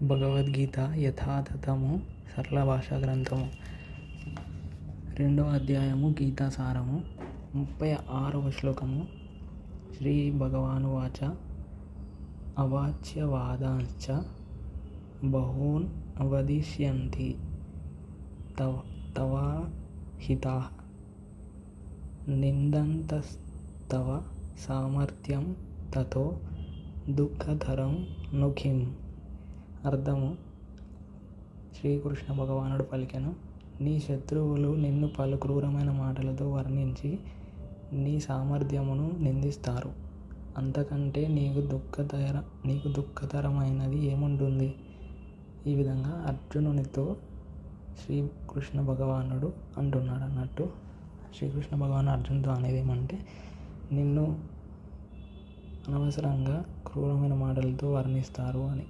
భగవద్గీత యథాతథము సరళ భాషా గ్రంథము 2వ అధ్యాయము గీతాసారము 36వ శ్లోకము. శ్రీ భగవానువాచ అవాచ్యవాదాంశ్చ బహూన్ వదిష్యంతి తవ హితాః నిందంతస్తవ సామర్థ్యం తతో దుఃఖతరం ను కిం. అర్థము: శ్రీకృష్ణ భగవానుడు పలికెను, నీ శత్రువులు నిన్ను పలు క్రూరమైన మాటలతో వర్ణించి నీ సామర్థ్యమును నిందిస్తారు. అంతకంటే నీకు దుఃఖతరమైనది ఏముంటుంది? ఈ విధంగా అర్జునునితో శ్రీకృష్ణ భగవానుడు అంటున్నాడు. అన్నట్టు శ్రీకృష్ణ భగవానుడు అర్జునుడితో అనేది ఏమంటే, నిన్ను అనవసరంగా క్రూరమైన మాటలతో వర్ణిస్తారు అని.